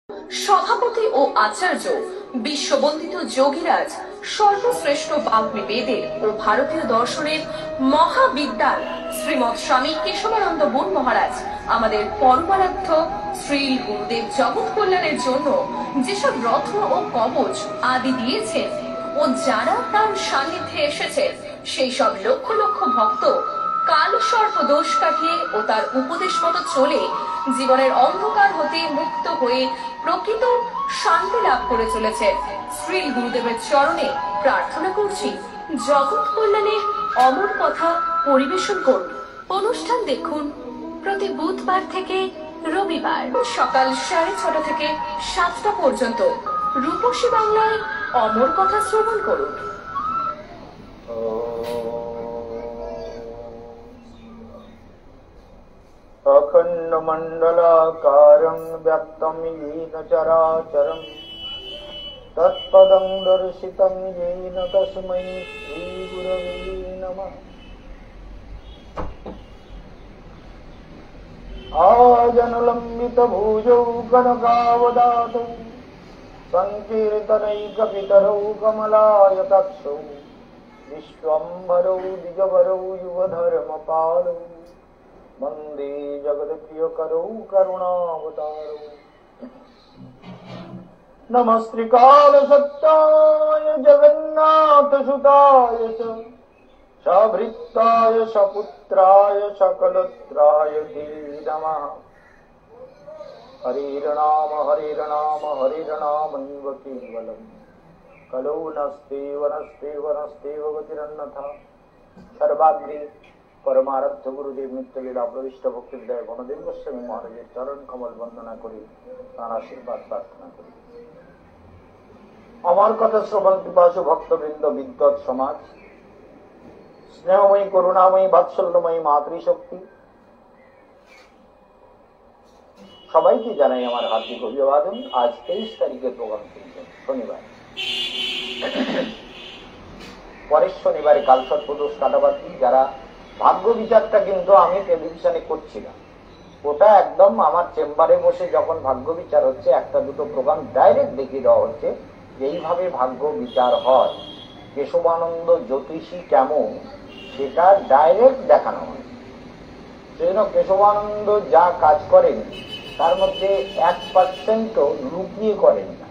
সভাপতি ও আচার্য বিশ্ববন্দিত যোগীরাজ সর্বশ্রেষ্ঠ বাগ্মী বেদের ও ভারতীয় দর্শনের মহাবিদ্যান শ্রীমৎ স্বামী কেশবানন্দ বোন মহারাজ আমাদের পরমারাধ্য শ্রী গুরুদেব জগৎ কল্যাণের জন্য যেসব রত্ন ও কবচ আদি দিয়েছেন ও যারা তার সান্নিধ্যে এসেছেন সেই সব লক্ষ লক্ষ ভক্ত কাল সর্প দোষ কাটিয়ে ও তার উপদেশ মতো চলে জীবনের অন্ধকার হতে মুক্ত হয়ে প্রকৃত শান্তি লাভ করে চলেছে। শ্রী গুরুদেবের চরণে প্রার্থনা করছি জগৎ কল্যাণের অমর কথা পরিবেশন করুন। অনুষ্ঠান দেখুন প্রতি বুধবার থেকে রবিবার সকাল 6:30 থেকে 7টা পর্যন্ত রূপসী বাংলায় অমর কথা শ্রবণ করুন। अखंड मंडलाकारं व्याप्तं येन चराचरं तत्पदं दर्शितं येन तस्मै श्री गुरवे नमः। आजनुलंबित भुजौ कनकावदातौ संकीर्तनैकपितरौ कमलायताक्षौ विश्वम्भरौ द्विजवरौ युवधर्मपालौ वंदे जगत्प्रियकरौ करुणावतारौ। नमस्त्रिकालसत्ताय जगन्नाथसुताय च सभृत्ताय सपुत्राय सकलत्राय ते नमः। हरिर्नाम हरिर्नामैव केवलम् कलौ नस्तेव गतिरन्यथा। सर्वाग्रे परमाराध्य गुरुदेव नित्यलीला प्रविष्ट भक्तिविदय गणदेव गोस्वामी महाराजेर चरण कमल वंदना करी तार आशीर्वाद प्रार्थना करी। अमर कथा श्रवण पिपासु भक्तवृंद विद्वत् समाज स्नेहमयी करुणामयी बात्सल्यमयी मातृशक्ति সবাইকে জানাই আমার হার্দিক অভিবাদন। আজ 23 তারিখের প্রোগ্রাম শুনছেন শনিবার। পরের শনিবারে কালসর্প দোষ কাটাবাতি যারা ভাগ্য বিচারটা কিন্তু আমি টেলিভিশনে করছি না, ওটা একদম আমার চেম্বারে বসে যখন ভাগ্য বিচার হচ্ছে একটা দুটো প্রোগ্রাম ডাইরেক্ট দেখিয়ে দেওয়া হচ্ছে যে এইভাবে ভাগ্য বিচার হয়, কেশবানন্দ জ্যোতিষী কেমন সেটা ডাইরেক্ট দেখানো হয়। সেজন্য কেশবানন্দ যা কাজ করেন তার মধ্যে 1%ও লুকিয়ে করেন না।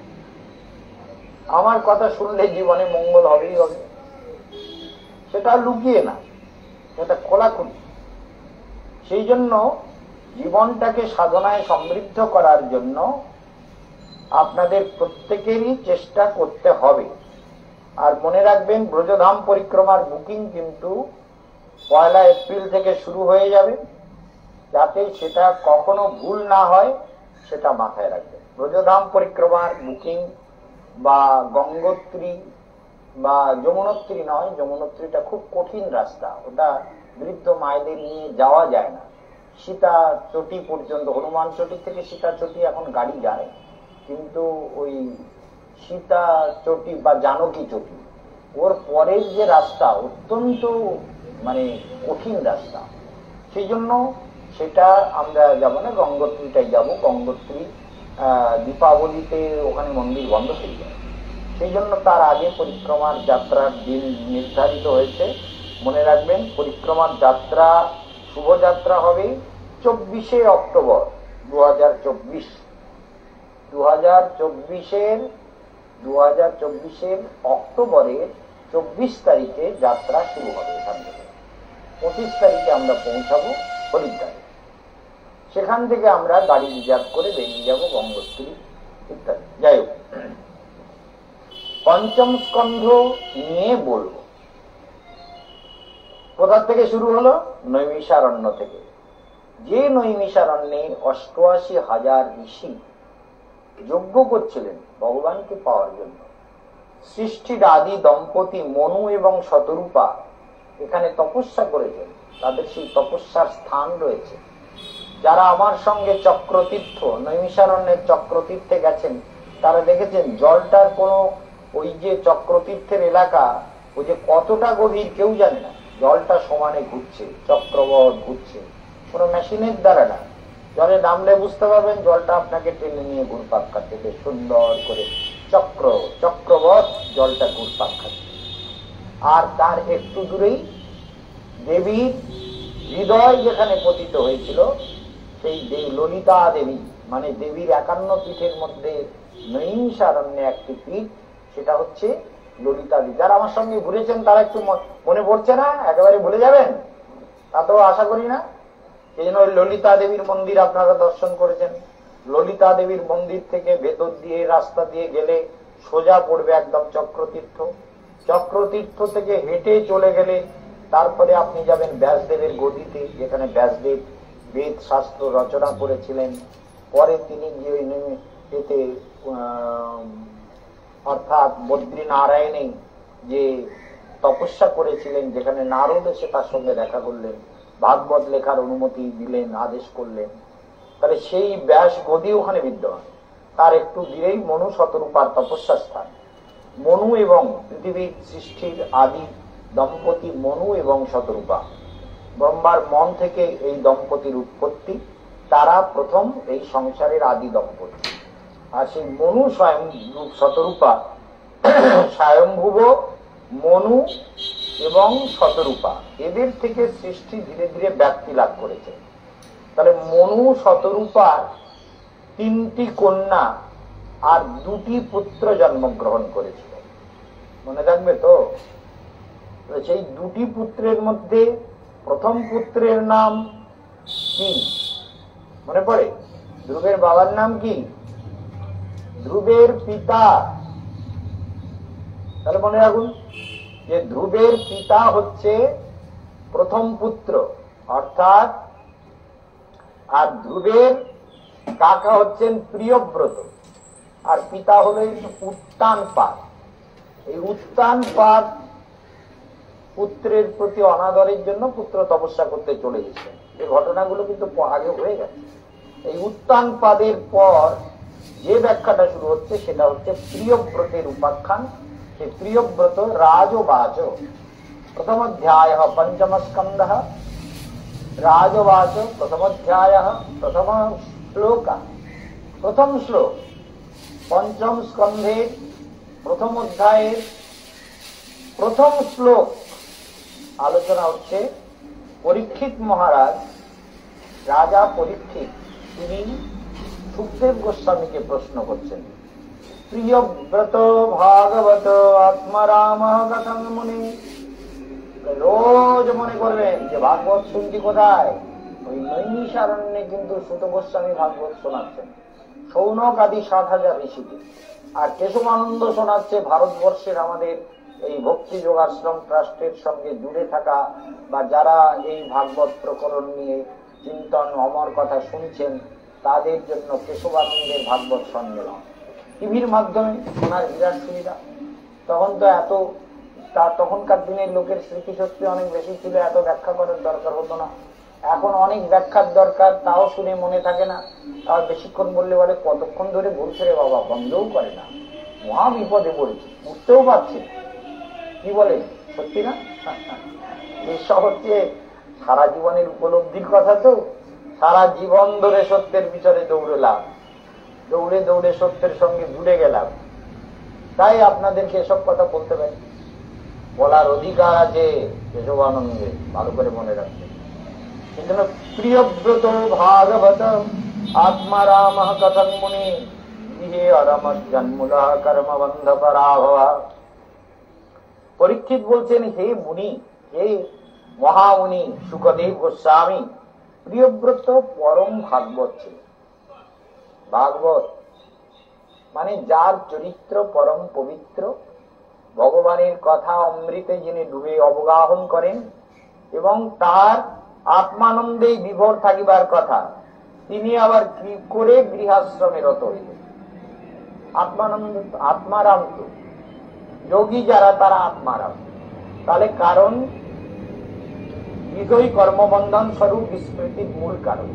আমার কথা শুনলে জীবনে মঙ্গল হবেই হবে, সেটা লুকিয়ে না, এটা খোলাখুলি। সেই জন্য জীবনটাকে সাধনায় সমৃদ্ধ করার জন্য আপনাদের প্রত্যেকেরই চেষ্টা করতে হবে। আর মনে রাখবেন ব্রজধাম পরিক্রমার বুকিং কিন্তু 1 এপ্রিল থেকে শুরু হয়ে যাবে, যাতে সেটা কখনো ভুল না হয় সেটা মাথায় রাখবেন। ব্রজধাম পরিক্রমার বুকিং বা গঙ্গোত্রী বা যমুনোত্রী নয়, যমুনোত্রীটা খুব কঠিন রাস্তা, ওটা বৃদ্ধ মায়েদের নিয়ে যাওয়া যায় না। সীতা চটি পর্যন্ত, হনুমান চটি থেকে সীতা চটি এখন গাড়ি যায়, কিন্তু ওই সীতা চটি বা জানকী চটি ওর পরের যে রাস্তা অত্যন্ত কঠিন রাস্তা। সেই জন্য সেটা আমরা যাবো না, গঙ্গোত্রীটাই যাব। গঙ্গোত্রী দীপাবলিতে ওখানে মন্দির বন্ধ হয়ে যায়, সেই জন্য তার আগে পরিক্রমার যাত্রার দিন নির্ধারিত হয়েছে। মনে রাখবেন পরিক্রমার যাত্রা শুভযাত্রা হবে 24শে অক্টোবর 2024। 2024-এর অক্টোবরের 24 তারিখে যাত্রা শুরু হবে এখান থেকে। 25 তারিখে আমরা পৌঁছাবো হরিদ্বারে, সেখান থেকে আমরা গাড়ি রিজার্ভ করে বেরিয়ে যাবো গঙ্গোত্রী ইত্যাদি। যাই হোক, পঞ্চম স্কন্ধ নিয়ে বলবো। কোথা থেকে শুরু হলো? নৈমিষারণ্য থেকে। যে নৈমিষারণ্যে 88,000 ঋষি যজ্ঞ করছিলেন ভগবানকে পাওয়ার জন্য। সৃষ্টির আদি দম্পতি মনু এবং শতরূপা এখানে তপস্যা করেছেন, তাদের সেই তপস্যার স্থান রয়েছে। যারা আমার সঙ্গে চক্রতীর্থ, নৈমিষারণ্যের চক্রতীর্থে গেছেন তারা দেখেছেন জলটার কোনো, ওই যে চক্রতীর্থের এলাকা ওই যে কতটা গভীর কেউ জানে না, জলটা সমানে ঘুরছে, চক্রবৎ ঘুরছে, কোনো মেশিনের দ্বারা না, জলে নামলে বুঝতে পারবেন জলটা আপনাকে টেনে নিয়ে ঘুরপাক খাচ্ছে, বেশ সুন্দর করে চক্রবৎ জলটা ঘুরপাক খাচ্ছে। আর তার একটু দূরেই দেবীর হৃদয় যেখানে পতিত হয়েছিল, সেই ললিতা দেবী মানে দেবীর 51 পীঠের মধ্যে নৈমিষারণ্যে একটি পীঠ, সেটা হচ্ছে ললিতা দেবী। যারা আমার সঙ্গে ঘুরেছেন তারা একটু মনে পড়ছে না, একেবারে ভুলে যাবেন তা তো আশা করি না। এই জন্য ললিতা দেবীর মন্দির আপনারা দর্শন করেছেন। ললিতা দেবীর মন্দির থেকে ভেতর দিয়ে রাস্তা দিয়ে গেলে সোজা পড়বে একদম চক্রতীর্থ। চক্রতীর্থ থেকে হেঁটে চলে গেলে তারপরে আপনি যাবেন ব্যাসদেবের গদিতে, যেখানে ব্যাসদেব বেদ শাস্ত্র রচনা করেছিলেন। পরে তিনি গিয়ে এতে অর্থাৎ বদ্রীনারায়ণে যে তপস্যা করেছিলেন, যেখানে নারদ এসে তার সঙ্গে দেখা করলেন, ভাগবত লেখার অনুমতি দিলেন, আদেশ করলেন। তাহলে সেই ব্যাস গদি ওখানে বিদ্যমান। তার একটু দূরেই মনু শতরূপার তপস্যা স্থান। মনু এবং পৃথিবীর সৃষ্টির আদি দম্পতি মনু এবং শতরূপা। ব্রহ্মার মন থেকে এই দম্পতির উৎপত্তি, তারা প্রথম এই সংসারের আদি দম্পতি। আর সেই মনু স্বয়ং শতরূপা, স্বয়ংভুব মনু এবং শতরূপা, এদের থেকে সৃষ্টি ধীরে ধীরে ব্যাপ্তি লাভ করেছে। তাহলে মনু শতরূপার 3টি কন্যা আর 2টি পুত্র জন্মগ্রহণ করেছিল, মনে রাখবে তো। সেই 2টি পুত্রের মধ্যে প্রথম পুত্রের নাম কি মনে পড়ে? ধ্রুবের বাবার নাম কি? ধ্রুবের পিতা। তাহলে মনে রাখুন যে ধ্রুবের পিতা হচ্ছে প্রথম পুত্র, অর্থাৎ, আর ধ্রুবের কাকা হচ্ছেন প্রিয়ব্রত, আর পিতা হলেন উত্তানপাদ। এই উত্তানপাদ পুত্রের প্রতি অনাদরের জন্য পুত্র তপস্যা করতে চলে গেছেন। এই ঘটনাগুলো কিন্তু আগে হয়ে গেছে। এই উত্তানপাদের পর যে ব্যাখ্যাটা শুরু হচ্ছে সেটা হচ্ছে প্রিয়ব্রতের উপাখ্যান। সেই প্রিয়ব্রত রাজবাচ, প্রথম অধ্যায় পঞ্চম স্কন্ধ, রাজবাচ প্রথম অধ্যায় প্রথম শ্লোক, প্রথম শ্লোক পঞ্চম স্কন্ধের প্রথম অধ্যায়ের প্রথম শ্লোক আলোচনা হচ্ছে পরীক্ষিত মহারাজ, রাজা পরীক্ষিত, তিনি সুখদেব গোস্বামীকে প্রশ্ন করছেন, প্রিয়ব্রত ভাগবত আত্মারাম কথং মুনি। রোজ মনে করবেন যে ভাগবত শুনছি কোথায়? ওই নৈমিষারণ্যে কিন্তু সুত গোস্বামী ভাগবত শোনাচ্ছেন শৌনক আদি 7,000 ঋষিকে। আর কেশবানন্দ শোনাচ্ছে ভারতবর্ষের আমাদের এই ভক্তি যোগাশ্রম ট্রাস্টের সঙ্গে জুড়ে থাকা বা যারা এই ভাগবত প্রকরণ নিয়ে চিন্তন অমর কথা শুনছেন তাদের জন্য কেশবানন্দের ভাগবত সম্মেলন টিভির মাধ্যমে শোনার বিরাট সুবিধা। তখন তো তখনকার দিনের লোকের স্মৃতিশক্তি অনেক বেশি ছিল, এত ব্যাখ্যা করার দরকার হতো না। এখন অনেক ব্যাখ্যার দরকার, তাও শুনে মনে থাকে না। তাও বেশিক্ষণ বললে বলে কতক্ষণ ধরে বলছে রে বাবা, বন্ধও করে না, মহা বিপদে পড়েছি, বুঝতেও পারছি। কি বলে সত্যি না? এসব হচ্ছে সারা জীবনের উপলব্ধির কথা। তো সারা জীবন ধরে সত্যের পিছনে দৌড়লাম, দৌড়ে দৌড়ে সত্যের সঙ্গে জুড়ে গেলাম, তাই আপনাদেরকে এসব কথা বলতে পারি, বলার অধিকার আছে কেশবানন্দে, ভালো করে মনে রাখবেন। এই জন্য প্রিয়ব্রত ভাগবত আত্মারাম কথং মুনি গৃহে অরম জন্মুলা কর্ম বন্ধ পরাভবা। পরীক্ষিত বলছেন, হে মুনি, হে মহামুনি সুখদেব গোস্বামী, প্রিয়ব্রত পরম ভাগবত ছিল। ভাগবত মানে যার চরিত্র পরম পবিত্র, ভগবানের কথা অমৃতে যিনি ডুবে অবগাহন করেন এবং তার আত্মানন্দে বিভোর থাকিবার কথা, তিনি আবার কি করে গৃহাশ্রমে রত হইলেন? আত্মানন্দ আত্মারাম, তো যোগী যারা তারা আত্মারাম। তাহলে কারণ গৃহই কর্মবন্ধন স্বরূপ বিস্মৃতির মূল কারণ।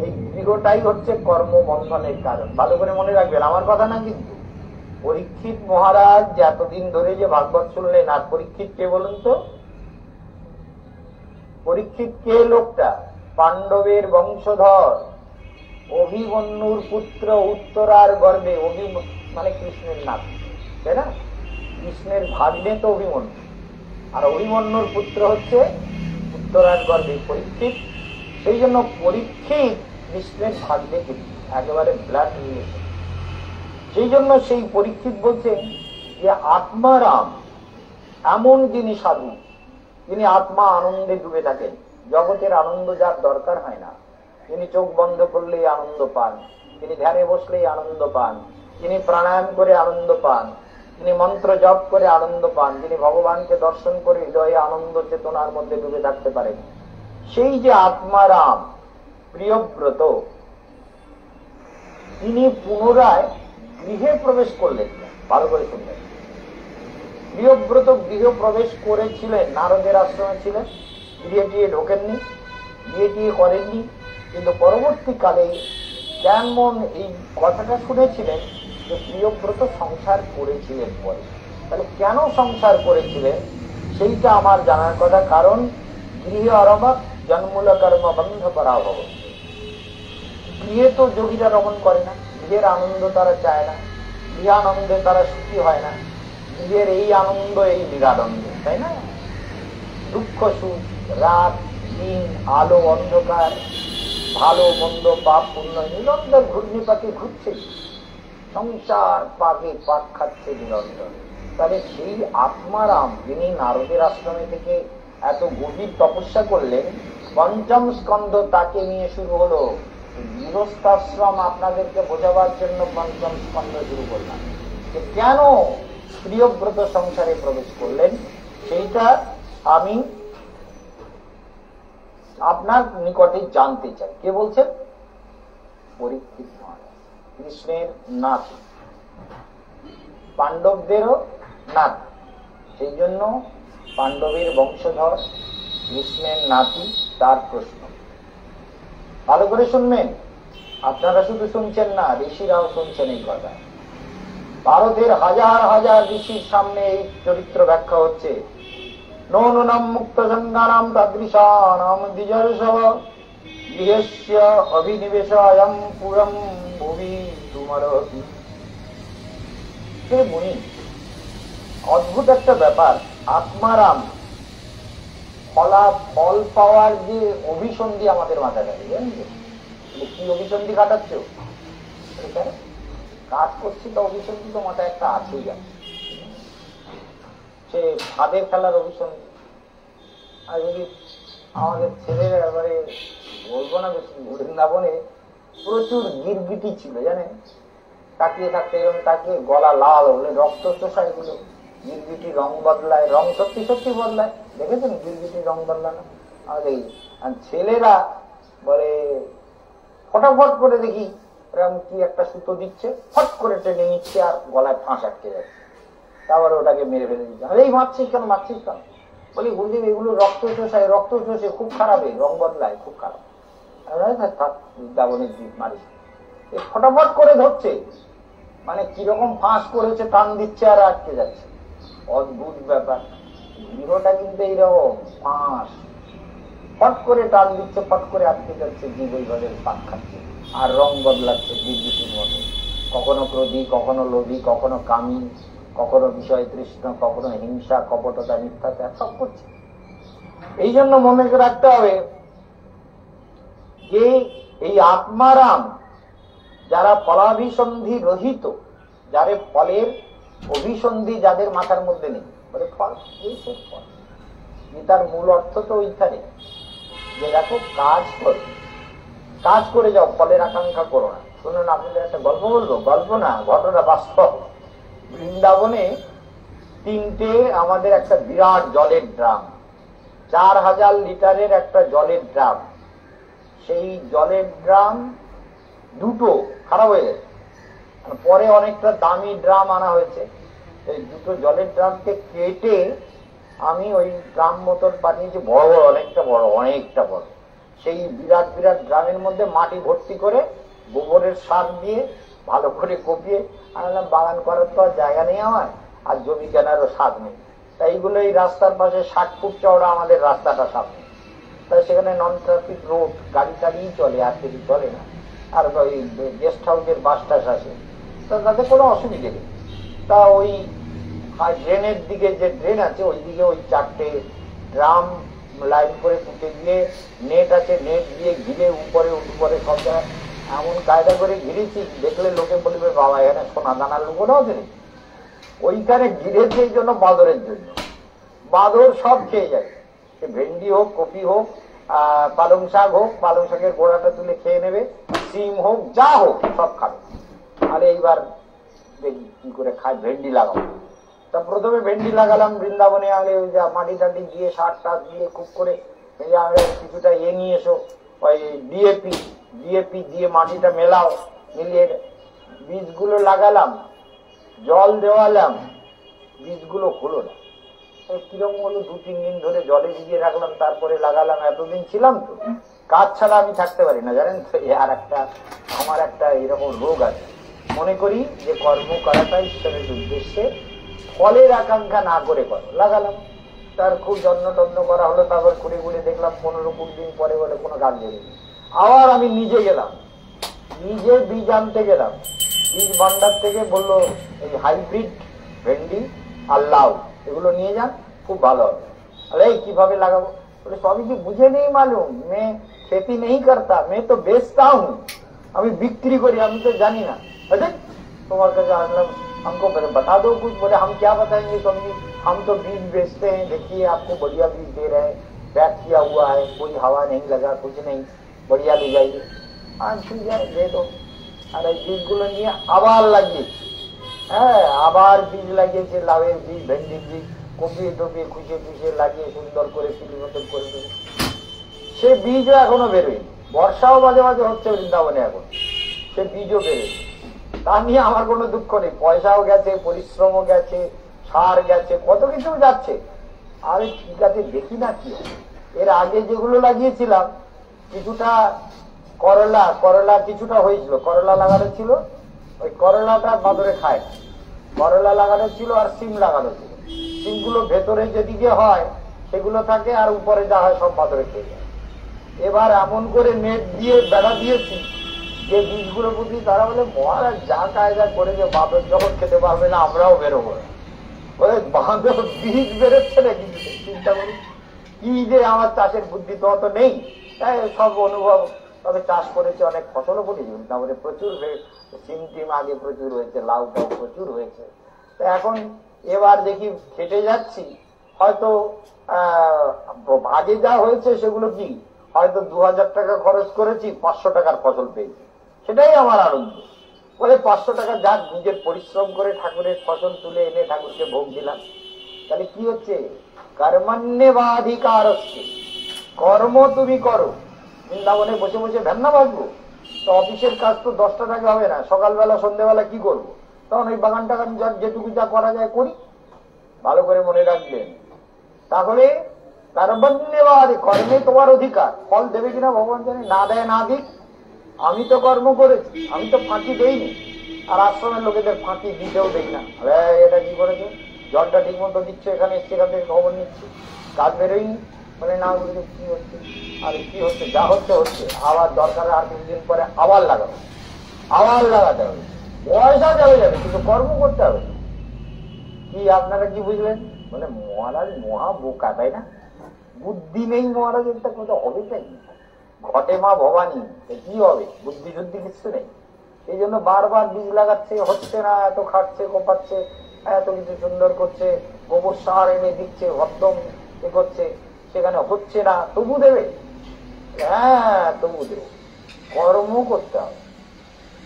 এই গৃহটাই হচ্ছে কর্মবন্ধনের কারণ। ভালো করে মনে রাখবেন আমার কথা না কিন্তু। পরীক্ষিত মহারাজ যে এতদিন ধরে যে ভাগবত শুনলেন, আর পরীক্ষিত কে বলুন তো? পরীক্ষিত কে লোকটা? পাণ্ডবের বংশধর অভিমন্যুর পুত্র উত্তরার গর্ভে, মানে কৃষ্ণের নাম, তাই না? কৃষ্ণের ভাগ্নে তো অভিমন্যু, আর অভিমন্যুর পুত্র হচ্ছে উত্তরার গর্ভে পরীক্ষিত। সেই জন্য পরীক্ষিত কৃষ্ণের ভাগ্নে কিন্তু একেবারে ব্লাড রিলেশন। সেই জন্য সেই পরীক্ষিত বলছেন যে আত্মারাম এমন যিনি সাধু, তিনি আত্মা আনন্দে ডুবে থাকেন, জগতের আনন্দ যার দরকার হয় না, তিনি চোখ বন্ধ করলেই আনন্দ পান, তিনি ধ্যানে বসলেই আনন্দ পান, তিনি প্রাণায়াম করে আনন্দ পান, তিনি মন্ত্র জপ করে আনন্দ পান, তিনি ভগবানকে দর্শন করে হৃদয়ে আনন্দ চেতনার মধ্যে ডুবে থাকতে পারেন, সেই যে আত্মারাম প্রিয়ব্রত, তিনি পুনরায় গৃহে প্রবেশ করলেন। ভালো করে শুনলেন, প্রিয়ব্রত গৃহ প্রবেশ করেছিলেন, নারদের আশ্রমে ছিলেন, গৃহে গিয়ে ঢোকেননি, বিয়ে টিয়ে করেননি, কিন্তু পরবর্তীকালে যেমন এই কথাটা শুনেছিলেন যে প্রিয়ব্রত সংসার করেছিলেন পরে। তাহলে কেন সংসার করেছিলেন সেইটা আমার জানার কথা, কারণ গৃহে অরমত জন্মূল কর্ম বন্ধ করা হব। গৃহে তো যোগীরা রমণ করে না, গৃহের আনন্দ তারা চায় না, গৃহানন্দে তারা সুখী হয় না, গৃহের এই আনন্দ এই নিরানন্দ, তাই না? দুঃখ সুখ, রাত দিন, আলো অন্ধকার, ভালো মন্দ পাপ পুণ্য নিরন্তর ঘূর্ণি পাকে ঘুরছে, সংসার পাকে পাক খাচ্ছে নিরন্তর। তাহলে সেই আত্মারাম যিনি নারদের আশ্রমে থেকে এত গভীর তপস্যা করলেন, পঞ্চম স্কন্ধ তাকে নিয়ে শুরু হলো। গৃহস্থাশ্রম আপনাদেরকে বোঝাবার জন্য পঞ্চম স্কন্ধ শুরু করলাম, যে কেন প্রিয়ব্রত সংসারে প্রবেশ করলেন সেইটা আমি আপনার নিকটে জানতে চাই। কে বলছেন? পরীক্ষিত মহারাজ, কৃষ্ণের নাথ, পাণ্ডবদেরও নাথ, সেই জন্য পাণ্ডবের বংশধর, কৃষ্ণের নাতি, তার প্রশ্ন। ভালো করে শুনবেন, আপনারা শুধু শুনছেন না, ঋষিরাও শুনছেন এই কথা। ভারতের হাজার হাজার ঋষির সামনে এই চরিত্র ব্যাখ্যা হচ্ছে। নূনম মুক্ত সঙ্গানাম তাদৃশানাম দ্বিজর্ষব গৃহস্য অভিনিবেশায়ম পুরম ভুবি তুমরতি। হে মুনি, অদ্ভুত একটা ব্যাপার, আত্মারাম ফল পাওয়ার যে অভিসন্ধি আমাদের মাথায় থাকে, কি অভিসন্ধি কাটাচ্ছ? কাজ করছি তো অভিসন্ধি তো মাথায় একটা আছেই, সে ফাঁদে ফেলার অভিসন্ধি। আর যদি আমাদের ছেলেরা এবারে বলবো না, বৃন্দাবনে প্রচুর গিরগিটি ছিল জানেন, তাকিয়ে থাকতে এরকম তাকিয়ে গলা লাল হলে রক্ত চোষা, এগুলো গিরগিটি রং বদলায়, রং সত্যি সত্যি বদলায়, দেখেছেন গিরগিটি রং বদলানো? আমাদের ছেলেরা বলে ফটাফট করে দেখি এরকম কি একটা সুতো দিচ্ছে, ফট করে টেনে নিচ্ছে আর গলায় ফাঁস আটকে যাচ্ছে, তারপরে ওটাকে মেরে ফেলে দিচ্ছে। এই মারছিস কেন, মারছিস কেন? বলি গুরুদেব এগুলো রক্ত চোষায়, রক্ত চোষে খুব খারাপ, রং বদলায় খুব খারাপ। বৃন্দাবনের দ্বীপ মারিস, ফটাফট করে ধরছে, মানে কিরকম ফাঁস করেছে, টান দিচ্ছে আর আটকে যাচ্ছে। অদ্ভুত ব্যাপার, গৃহটা কিন্তু এইরকম ফাঁস, ফট করে টান দিচ্ছে, ফট করে আটকে যাচ্ছে, জীব ওইভাবে পাক খাচ্ছে আর রং বদলাচ্ছে বিদ্যুতের মতো, কখনো ক্রোধী, কখনো লোভী, কখনো কামী, কখনো বিষয় তৃষ্ণ, কখনো হিংসা, কপটতা, মিথ্যাচার, সব করছে। এই জন্য মনে রাখতে হবে যে এই আত্মারাম যারা ফলাভিসন্ধি রহিত, যারা ফলের অভিসন্ধি যাদের মাথার মধ্যে নেই, বলে ফল এই সে ফল। গীতার মূল অর্থ তো ওইখানে, যে দেখো কাজ করো, কাজ করে যাও, ফলের আকাঙ্ক্ষা করো না। শুনুন, আপনাদের একটা গল্প বলবো, গল্প না, ঘটনা বাস্তব। বৃন্দাবনে তিনটে আমাদের একটা বিরাট জলের ড্রাম, 4000 লিটারের একটা জলের ড্রাম, সেই জলের ড্রাম দুটো খারাপ হয়ে গেছে, পরে অনেকটা দামি ড্রাম আনা হয়েছে। এই দুটো জলের ড্রামকে কেটে আমি ওই ড্রাম মতন বানিয়েছি, বড় বড়, অনেকটা বড়, অনেকটা বড়। সেই বিরাট বিরাট ড্রামের মধ্যে মাটি ভর্তি করে গোবরের সার দিয়ে ভালো করে কপিয়ে আনলাম। বাগান করার তো আর জায়গা নেই আমার, আর জমি কেনারও স্বাদ নেই, তাই এইগুলো এই রাস্তার পাশে 60 ফুট চওড়া আমাদের রাস্তাটা সামনে, তাই সেখানে নন ট্রাফিক রোড, গাড়ি টাড়ি চলে, আর কিছু চলে না। আর ওই গেস্ট হাউসের বাসটাস আসে, তা তাতে কোনো অসুবিধে নেই। তা ওই ড্রেনের দিকে যে ড্রেন আছে ওই দিকে ওই 4টে ড্রাম লাইন করে পুঁতে দিয়ে নেট আছে, নেট দিয়ে ঘিরে উপরে সব জায়গায় এমন কায়দা করে ঘিরেছি, দেখলে লোকে বলবে বাবা এখানে সোনা দানার লুকোনো আছে নাকি। ওইখানে ঘিরেছে এই জন্য বাঁদরের জন্য, বাঁদর সব খেয়ে যায়, সে ভেন্ডি হোক, কপি হোক, পালং শাক হোক, পালং শাকের গোড়াটা তুলে খেয়ে নেবে, সিম হোক, যা হোক সব খাবে। আরে এইবার দেখি কি করে খায়, ভেন্ডি লাগাবো। তা প্রথমে ভেন্ডি লাগালাম বৃন্দাবনে, আগে ওই যা মাটি টাটি দিয়ে সার টার দিয়ে খুব করে কিছুটা নিয়ে এসো, ওই ডিএপি দিয়ে মাটিটা মেলাও, মিলিয়ে বীজগুলো লাগালাম, জল দেওয়ালাম, বীজগুলো হলো না। কিরকম হলো, 2-3 দিন ধরে জলে ভিজিয়ে রাখলাম, তারপরে লাগালাম। এতদিন ছিলাম তো, কাজ ছাড়া আমি থাকতে পারি না জানেন তো। আর আমার একটা এরকম রোগ আছে, মনে করি যে কর্ম করাটা ঈশ্বরের উদ্দেশ্যে, ফলের আকাঙ্ক্ষা না করে করো। লাগালাম, তার খুব যত্ন টত্ন করা হলো, তারপর ঘুরে দেখলাম 15-20 দিন পরে বলে কোনো গাছ বেরোয়নি। আবার আমি নিজে গেলাম, নিজে বীজ আনতে গেলাম, বীজ ভান্ডার থেকে বললো এই হাইব্রিড ভেন্ডি আর লাউ এগুলো নিয়ে যান, খুব ভালো হবে। আরে কিভাবে লাগাবো, বলে সবই কি বুঝে নেই মালুম, মে खेती नहीं करता, मैं तो बेचता हूँ, আমি বিক্রি করি, আমি তো জানি না। তোমার কাছে আসলাম, हमको बता दो कुछ। बोले हम क्या बताएंगे स्वामी जी, हम तो बीज बेचते हैं, देखिए आपको बढ़िया बीज दे रहे हैं, पैक किया हुआ है, कोई हवा नहीं लगा, कुछ नहीं, बढ़िया ले जाइए। हाँ ठीक है दे दो। अरे বীজগুলো নিয়ে আবার লাগিয়েছি, হ্যাঁ আবার বীজ লাগিয়েছে, লাউয়ের বীজ, ভেন্ডির বীজ, কপিয়ে টপিয়ে খুঁজে লাগিয়ে সুন্দর করে পিলি মতন করে দেবে। সে বীজও এখনো বেরোয়নি, বর্ষাও মাঝে মাঝে হচ্ছে বৃন্দাবনে, এখন সে বীজও বেরোয়নি। তা নিয়ে আমার কোনো দুঃখ নেই, পয়সাও গেছে, পরিশ্রমও গেছে, সার গেছে, কত কিছু যাচ্ছে। আরে ঠিক আছে দেখি না কি হয়। এর আগে যেগুলো লাগিয়েছিলাম, কিছুটা করলা কিছুটা হয়েছিল, করলা লাগানো ছিল, ওই করলাটা বাদরে খায়, করলা লাগানো ছিল আর সিম লাগানো ছিল। সিমগুলো ভেতরে যেদিকে হয় সেগুলো থাকে, আর উপরে যা হয় সব বাদরে খেয়ে যায়। এবার এমন করে নেট দিয়ে বেড়া দিয়েছি যে বীজগুলো বুঝি, তারা বলে মহারাজ যা কায়দা করে যে বাদর যখন খেতে পারবে না আমরাও বেরোবো না। বলে বাদর বীজ বেরোচ্ছে না, কিন্তু চিন্তা করি কি যে আমার চাষের বুদ্ধি তো অত নেই, তাই সব অনুভব। তবে চাষ করেছে, অনেক ফসলও করেছি, তারপরে প্রচুর সিম টিম আগে প্রচুর হয়েছে, লাউ টাউ প্রচুর হয়েছে। তো এখন এবার দেখি খেটে যাচ্ছি, হয়তো আগে যা হয়েছে সেগুলো কি হয়তো 2000 টাকা খরচ করেছি, 500 টাকার ফসল পেয়েছি, সেটাই আমার আনন্দ। বলে 500 টাকা যাক, নিজের পরিশ্রম করে ঠাকুরের ফসল তুলে এনে ঠাকুরকে ভোগ দিলাম। তাহলে কি হচ্ছে, কর্মণ্যেবাধিকার হচ্ছে, কর্ম তুমি করো। বৃন্দাবনে বসে বসে ভ্যান্না বাঁচবো, তো অফিসের কাজ তো 10টা টাকা হবে না, সকালবেলা সন্ধ্যেবেলা কি করবো, তখন ওই বাগান টাগান যেটুকু যা করা যায় করি। ভালো করে মনে রাখবেন, তাহলে কর্মণ্যেবাদী, কর্মে তোমার অধিকার, ফল দেবে কিনা ভগবান জানে, না দেয় না দিক। আমি তো কর্ম করেছি, আমি তো ফাঁকি দেইনি, আর আশ্রমের লোকেদের ফাঁকি দিতেও দেই না। এটা কি করেছে, জলটা ঠিক মতো দিচ্ছে, এখানে এসছে, এখান থেকে খবর নিচ্ছে, কাজ বেরোয়নি। বলে না বলে কি হচ্ছে, আর কি হচ্ছে, যা হচ্ছে হচ্ছে, আবার দরকার আর কিছুদিন পরে আবার লাগাবো, আবার লাগাতে হবে, পয়সা যাবে কিন্তু কর্ম করতে হবে। কি আপনারা কি বুঝলেন? বলে মহারাজ মহা বোকা, তাই না? বুদ্ধি নেই মহারাজের, তা কোথাও হবে তাই, ঘটে মা ভবানী, কি হবে, বুদ্ধি যুদ্ধি কিছু নেই। এই জন্য বারবার বীজ লাগাচ্ছে, হচ্ছে না, এত খাটছে, কোপাচ্ছে, এত কিছু সুন্দর করছে, গোবর সার এনে দিচ্ছে, ভদ্রম এ করছে, সেখানে হচ্ছে না, তবু দেবে, হ্যাঁ তবু দেবে। কর্ম করতে হবে,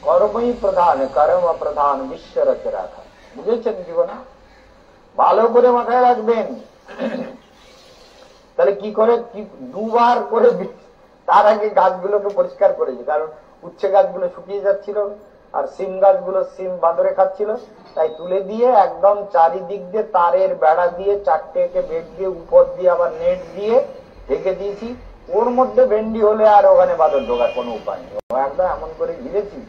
কর্মই প্রধান, কর্ম প্রধান বিশ্ব রচে রাখা। বুঝেছেন জীবনে? ভালো করে মাথায় রাখবেন। তাহলে কি করে, দুবার করে তার আগে গাছগুলোকে পরিষ্কার করেছি, কারণ উচ্ছে গাছগুলো শুকিয়ে যাচ্ছিল, আর সিম গাছগুলো সিম বাঁদরে খাচ্ছিল, তাই তুলে দিয়ে একদম চারিদিক দিয়ে তারের বেড়া দিয়ে, 4টে বেড দিয়ে, উপর দিয়ে আবার নেট দিয়ে ঢেকে দিয়েছি। ওর মধ্যে ভেন্ডি হলে আর ওখানে বাঁদর ঢোকার কোনো উপায় নেই, একদম এমন করে ঘিরেছি